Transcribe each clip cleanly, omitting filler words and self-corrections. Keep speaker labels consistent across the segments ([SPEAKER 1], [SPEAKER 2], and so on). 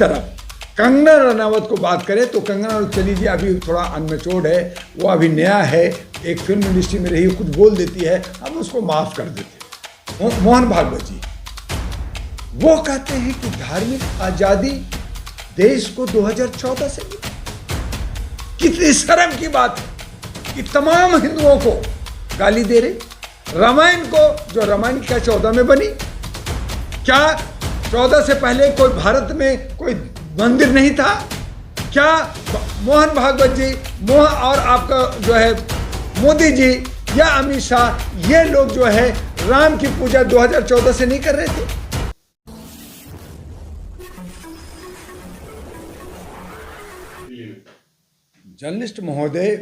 [SPEAKER 1] तरफ कंगना रनावत को बात करें तो कंगना रनावत चली जी अभी थोड़ा अनमेच्योर्ड है, वो अभी नया है, एक फिल्म इंडस्ट्री में रही, कुछ बोल देती है, हम उसको माफ कर देते। मोहन भागवत जी वो कहते हैं कि धार्मिक आजादी देश को 2014 से मिली। कितनी शर्म की बात है कि तमाम हिंदुओं को गाली दे रहे। रामायण को, जो रामायण क्या 14 में बनी, क्या 14 से पहले कोई भारत में कोई मंदिर नहीं था? क्या मोहन भागवत जी और आपका जो है मोदी जी या अमित शाह, ये लोग जो है राम की पूजा 2014 से नहीं कर रहे थे? जर्नलिस्ट महोदय,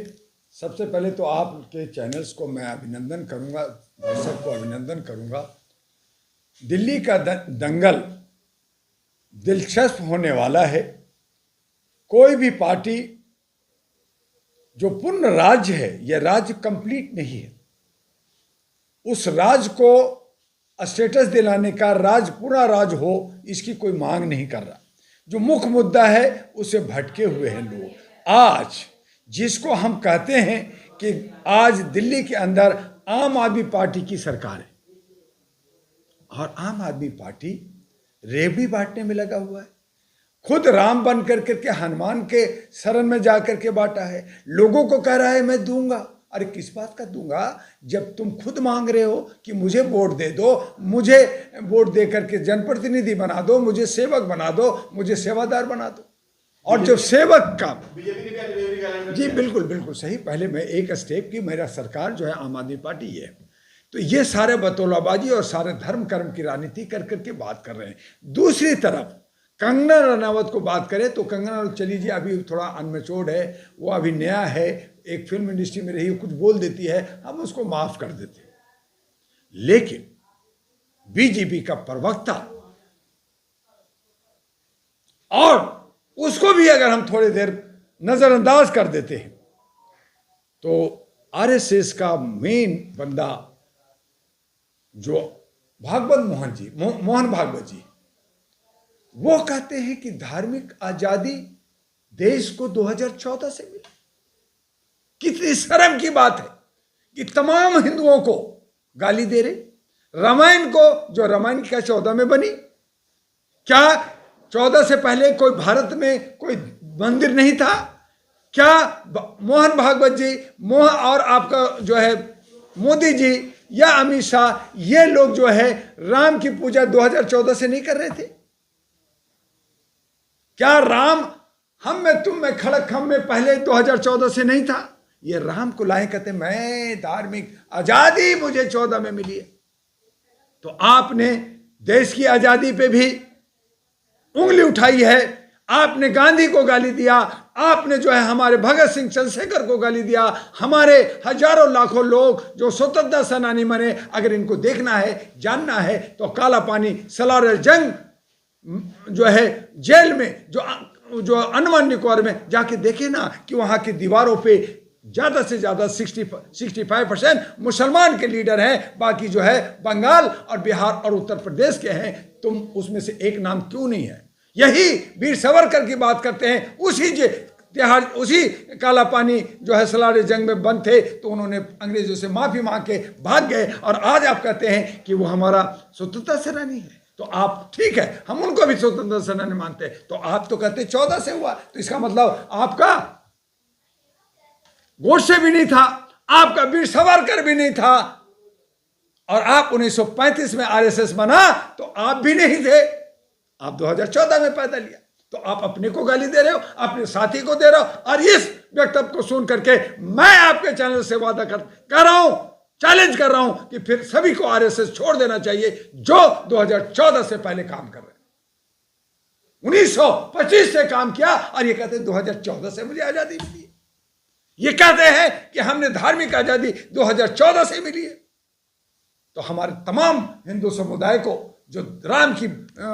[SPEAKER 1] सबसे पहले तो आपके चैनल्स को मैं अभिनंदन करूंगा, दर्शक को अभिनंदन करूंगा। दिल्ली का दंगल दिलचस्प होने वाला है। कोई भी पार्टी जो पूर्ण राज्य है, यह राज्य कंप्लीट नहीं है, उस राज्य को स्टेटस दिलाने का, राज पूरा राज्य हो, इसकी कोई मांग नहीं कर रहा। जो मुख्य मुद्दा है उसे भटके हुए हैं लोग। आज जिसको हम कहते हैं कि आज दिल्ली के अंदर आम आदमी पार्टी की सरकार है और आम आदमी पार्टी रेवड़ी बांटने में लगा हुआ है। खुद राम बन करके हनुमान के शरण में जाकर के बांटा है। लोगों को कह रहा है मैं दूंगा। अरे किस बात का दूंगा जब तुम खुद मांग रहे हो कि मुझे वोट दे दो, मुझे वोट दे करके जनप्रतिनिधि बना दो, मुझे सेवक बना दो, मुझे सेवादार बना दो। और जब सेवक का जी बिल्कुल बिल्कुल सही, पहले मैं एक स्टेप की, मेरा सरकार जो है आम आदमी पार्टी है, तो ये सारे बतौलाबाजी और सारे धर्म कर्म की राजनीति कर करके बात कर रहे हैं। दूसरी तरफ कंगना रनावत को बात करें तो कंगना रनावत चली जी अभी थोड़ा अनमेच्योर्ड है, वो अभी नया है, एक फिल्म इंडस्ट्री में रही, कुछ बोल देती है, हम उसको माफ कर देते। लेकिन बीजेपी का प्रवक्ता, और उसको भी अगर हम थोड़ी देर नजरअंदाज कर देते हैं तो आरएसएस का मेन बंदा जो भागवत मोहन जी, मोहन भागवत जी, वो कहते हैं कि धार्मिक आजादी देश को 2014 से मिली। कितनी शर्म की बात है कि तमाम हिंदुओं को गाली दे रहे। रामायण को, जो रामायण क्या 14 में बनी, क्या 14 से पहले कोई भारत में कोई मंदिर नहीं था? क्या मोहन भागवत जी और आपका जो है मोदी जी या अमित शाह, ये लोग जो है राम की पूजा 2014 से नहीं कर रहे थे? क्या राम हम में तुम में खड़क हम में पहले 2014 से नहीं था? ये राम को लाए कहते मैं धार्मिक आजादी मुझे 14 में मिली है। तो आपने देश की आजादी पे भी उंगली उठाई है। आपने गांधी को गाली दिया, आपने जो है हमारे भगत सिंह चंद्रशेखर को गाली दिया, हमारे हजारों लाखों लोग जो स्वतंत्रता सेनानी बने, अगर इनको देखना है, जानना है तो काला पानी सलार जंग जो है जेल में, जो अंडमान निकोबार में जाके देखे ना कि वहां की दीवारों पे ज्यादा से ज्यादा 65% मुसलमान के लीडर हैं, बाकी जो है बंगाल और बिहार और उत्तर प्रदेश के हैं। तुम उसमें से एक नाम क्यों नहीं है? यही वीर सावरकर की बात करते हैं, उसी काला पानी जो है सलार जंग में बंद थे, तो उन्होंने अंग्रेजों से माफी मांग के भाग गए, और आज आप कहते हैं कि वो हमारा स्वतंत्रता सेनानी है। तो आप ठीक है, हम उनको भी स्वतंत्रता सेनानी मानते हैं, तो आप तो कहते 14 से हुआ, तो इसका मतलब आपका गोडसे भी नहीं था, आपका वीर सावरकर भी नहीं था, और आप 1935 में आरएसएस बना तो आप भी नहीं थे, आप 2014 में पैदा लिया। तो आप अपने को गाली दे रहे हो, अपने साथी को दे रहे हो, और इस वक्तव्य को सुन करके मैं आपके चैनल से वादा कर रहा हूं, चैलेंज कर रहा हूं कि फिर सभी को आरएसएस छोड़ देना चाहिए जो 2014 से पहले काम कर रहे हैं। 1925 से काम किया और ये कहते हैं 2014 से मुझे आजादी मिली है। ये कहते हैं कि हमने धार्मिक आजादी 2014 से मिली है। तो हमारे तमाम हिंदू समुदाय को जो राम की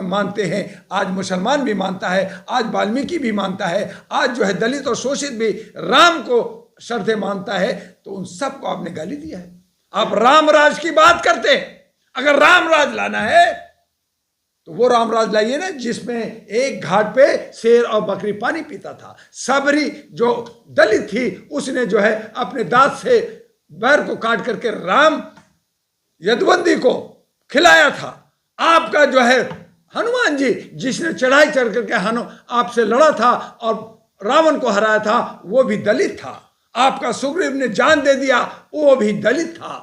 [SPEAKER 1] मानते हैं, आज मुसलमान भी मानता है, आज वाल्मीकि भी मानता है, आज जो है दलित और शोषित भी राम को श्रद्धे मानता है, तो उन सबको आपने गाली दिया है। आप राम राज की बात करते हैं। अगर राम राज लाना है तो वो रामराज लाइए ना जिसमें एक घाट पे शेर और बकरी पानी पीता था। सबरी जो दलित थी उसने जो है अपने दांत से बैर को काट करके राम यदुवंती को खिलाया था। आपका जो है हनुमान जी जिसने चढ़ाई चढ़ करके आपसे लड़ा था और रावण को हराया था वो भी दलित था। आपका सुग्रीव ने जान दे दिया वो भी दलित था।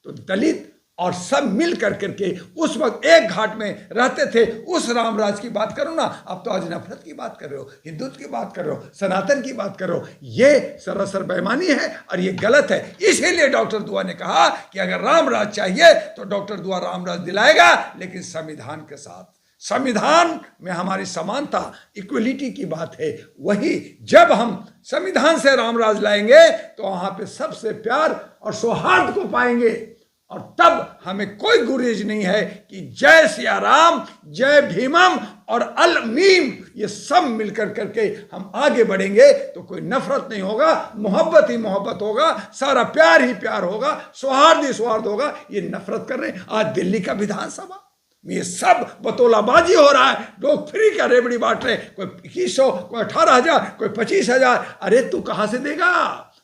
[SPEAKER 1] तो दलित और सब मिल कर करके उस वक्त एक घाट में रहते थे। उस रामराज की बात करो ना। अब तो आज नफरत की बात कर रहे हो, हिंदुत्व की बात कर रहे हो, सनातन की बात कर रहे हो। ये सरासर बेईमानी है और ये गलत है। इसीलिए डॉक्टर दुआ ने कहा कि अगर रामराज चाहिए तो डॉक्टर दुआ रामराज दिलाएगा, लेकिन संविधान के साथ। संविधान में हमारी समानता, इक्वलिटी की बात है। वही जब हम संविधान से रामराज लाएंगे तो वहां पे सबसे प्यार और सौहार्द को पाएंगे। और तब हमें कोई गुरेज नहीं है कि जय सिया राम, जय भीमम और अल मीम, ये सब मिलकर करके हम आगे बढ़ेंगे तो कोई नफरत नहीं होगा, मोहब्बत ही मोहब्बत होगा, सारा प्यार ही प्यार होगा, सौहार्द ही सौहार्द होगा। ये नफरत कर रहे हैं। आज दिल्ली का विधानसभा ये सब बतौलाबाजी हो रहा है। लोग फ्री का रेबड़ी बांट रहे, कोई 2100, कोई 18,000, कोई 25,000। अरे तू कहां से देगा?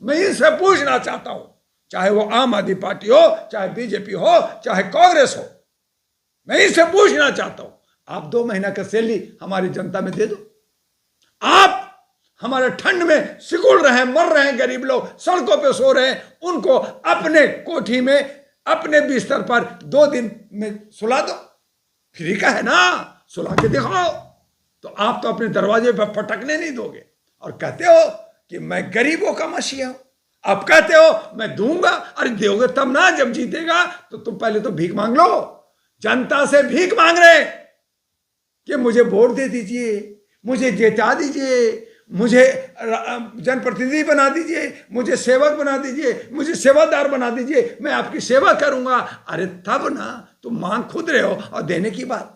[SPEAKER 1] मैं इनसे पूछना चाहता हूं, चाहे वो आम आदमी पार्टी हो, चाहे बीजेपी हो, चाहे कांग्रेस हो, मैं इनसे पूछना चाहता हूं, आप 2 महीना का सैलरी हमारी जनता में दे दो। आप हमारे ठंड में सिकुड़ रहे हैं, मर रहे हैं, गरीब लोग सड़कों पे सो रहे हैं, उनको अपने कोठी में अपने बिस्तर पर 2 दिन में सुला दो। फ्री का है ना, सुला के दिखाओ। तो आप तो अपने दरवाजे पर फटकने नहीं दोगे और कहते हो कि मैं गरीबों का मसीहा हूं। आप कहते हो मैं दूंगा। अरे दोगे तब ना, जब जीतेगा तो तुम पहले तो भीख मांग लो। जनता से भीख मांग रहे कि मुझे वोट दे दीजिए, मुझे जिता दीजिए, मुझे जनप्रतिनिधि बना दीजिए, मुझे सेवक बना दीजिए, मुझे सेवादार बना दीजिए, मैं आपकी सेवा करूंगा। अरे तब ना, तुम मांग खुद रहे हो और देने की बात।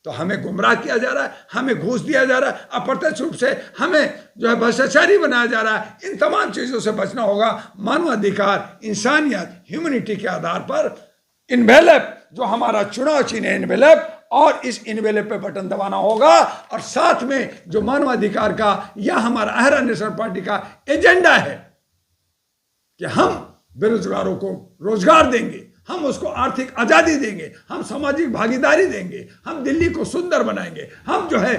[SPEAKER 1] तो हमें गुमराह किया जा रहा है, हमें घूस दिया जा रहा है, अप्रत्यक्ष रूप से हमें जो है भ्रष्टाचारी बनाया जा रहा है। इन तमाम चीजों से बचना होगा। मानवाधिकार, इंसानियत, ह्यूमैनिटी के आधार पर इनवेलप, जो हमारा चुनाव चिन्ह है इनवेलप, और इस इनवेलप पे बटन दबाना होगा। और साथ में जो मानवाधिकार का या हमारा अहरा नेशनल पार्टी का एजेंडा है कि हम बेरोजगारों को रोजगार देंगे, हम उसको आर्थिक आजादी देंगे, हम सामाजिक भागीदारी देंगे, हम दिल्ली को सुंदर बनाएंगे, हम जो है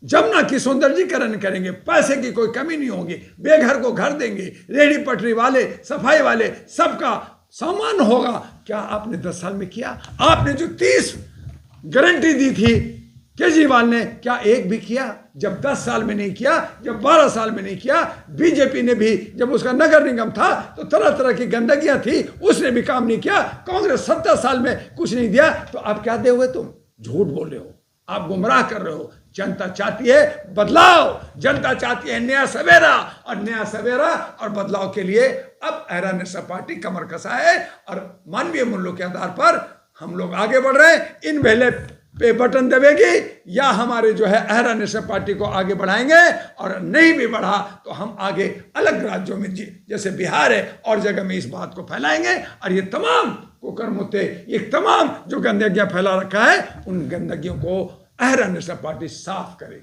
[SPEAKER 1] जमुना की सौंदर्यीकरण करेंगे, पैसे की कोई कमी नहीं होगी, बेघर को घर देंगे, रेहड़ी पटरी वाले, सफाई वाले, सबका सामान होगा। क्या आपने 10 साल में किया? आपने जो 30 गारंटी दी थी केजरीवाल ने, क्या एक भी किया? जब 10 साल में नहीं किया, जब 12 साल में नहीं किया, बीजेपी ने भी जब उसका नगर निगम था तो तरह तरह की गंदगियां थी, उसने भी काम नहीं किया। कांग्रेस 70 साल में कुछ नहीं दिया, तो आप क्या दे हुए? तुम झूठ बोल रहे हो, आप गुमराह कर रहे हो। जनता चाहती है बदलाव, जनता चाहती है नया सवेरा, और नया सवेरा और बदलाव के लिए अब अहरा नेशनल पार्टी कमर कसा है और मानवीय मूल्यों के आधार पर हम लोग आगे बढ़ रहे हैं। इन वेले पे बटन दबेगी या हमारे जो है अहरा नेशनल पार्टी को आगे बढ़ाएंगे, और नहीं भी बढ़ा तो हम आगे अलग राज्यों में जैसे बिहार है और जगह में इस बात को फैलाएंगे। और ये तमाम कुकरमुत्ते, ये तमाम जो गंदगियां फैला रखा है, उन गंदगियों को अहरा नेशनल पार्टी साफ करे।